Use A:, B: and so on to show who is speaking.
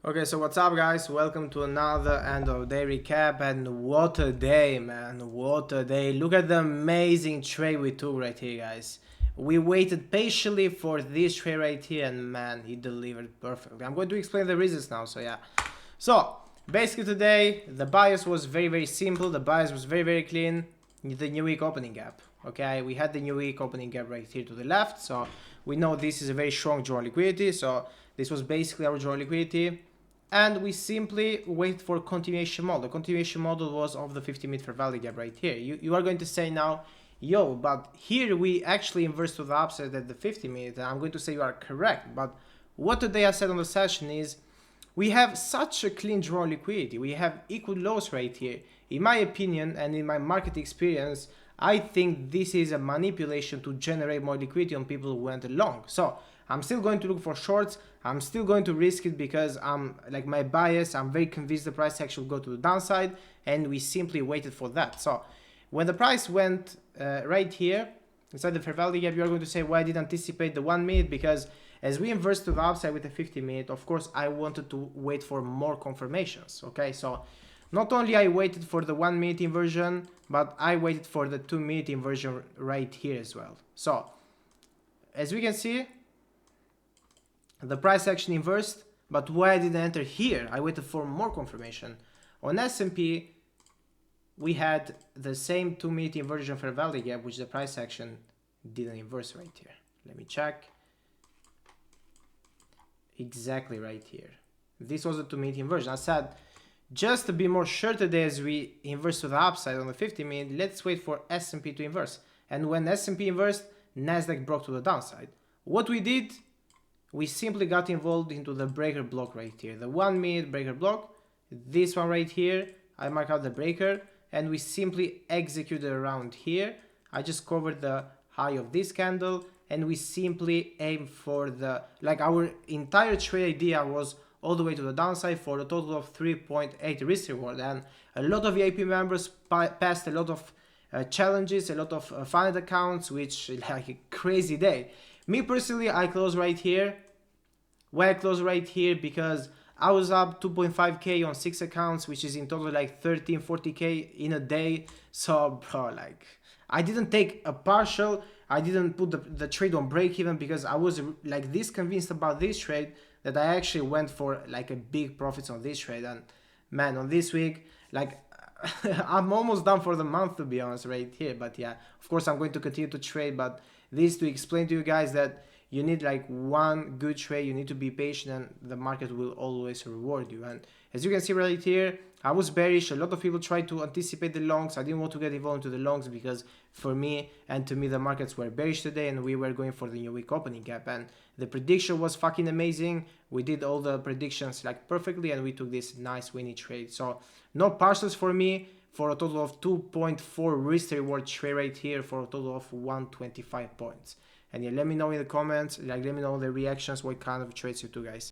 A: Okay, so what's up guys? Welcome to another end of day recap, and what a day, man, what a day. Look at the amazing trade we took right here, guys. We waited patiently for this trade right here, and man, he delivered perfectly. I'm going to explain the reasons now, so yeah. So, basically today, the bias was very simple, the bias was very clean, the new week opening gap. Okay, we had the new week opening gap right here to the left, so we know this is a very strong draw liquidity, so this was basically our draw liquidity. And we simply wait for continuation model. The continuation model was of the 50-minute fair value gap right here. You are going to say now, yo, but here we actually inverse to the upside at the 50-minute, and I'm going to say you are correct. But what today I said on the session is, we have such a clean draw liquidity. We have equal lows right here. In my opinion and in my market experience, I think this is a manipulation to generate more liquidity on people who went long. So I'm still going to look for shorts. I'm still going to risk it because I'm like my bias. I'm very convinced the price action will go to the downside, and we simply waited for that. So when the price went right here inside the fair value gap, you are going to say, well, I didn't anticipate the 1 minute, because as we inverse to the upside with the 50-minute, of course, I wanted to wait for more confirmations. Okay, so not only I waited for the 1 minute inversion, but I waited for the 2 minute inversion right here as well. So as we can see, the price action inversed, but why I didn't enter here? I waited for more confirmation. On S&P, we had the same 2 minute inversion fair value gap, which the price action didn't inverse right here. Let me check. Exactly right here. This was a 2 minute inversion. I said, just to be more sure today as we inverse to the upside on the 50 minute, let's wait for S&P to inverse. And when S&P inversed, Nasdaq broke to the downside. What we did, we simply got involved into the breaker block right here. The 1 minute breaker block, this one right here, I mark out the breaker, and we simply executed around here. I just covered the high of this candle, and we simply aim for the, like our entire trade idea was all the way to the downside for a total of 3.8 risk reward. And a lot of VIP members passed a lot of challenges, a lot of funded accounts, which like a crazy day. Me personally, I close right here. Why I close right here? Because I was up 2.5k on 6 accounts, which is in total like 40k in a day. So bro, like I didn't take a partial, I didn't put the trade on break even, because I was like this convinced about this trade that I actually went for like a big profits on this trade. And man, on this week, like I'm almost done for the month, to be honest, right here. But yeah, of course I'm going to continue to trade, but this to explain to you guys that you need like one good trade, you need to be patient, and the market will always reward you. And as you can see right here, I was bearish. A lot of people tried to anticipate the longs. I didn't want to get involved into the longs because for me and to me the markets were bearish today, and we were going for the new week opening gap, and the prediction was fucking amazing. We did all the predictions like perfectly, and we took this nice winning trade. So no partials for me, for a total of 2.4 risk reward trade right here for a total of 125 points. And yeah, let me know in the comments, like let me know the reactions, what kind of trades you do, guys.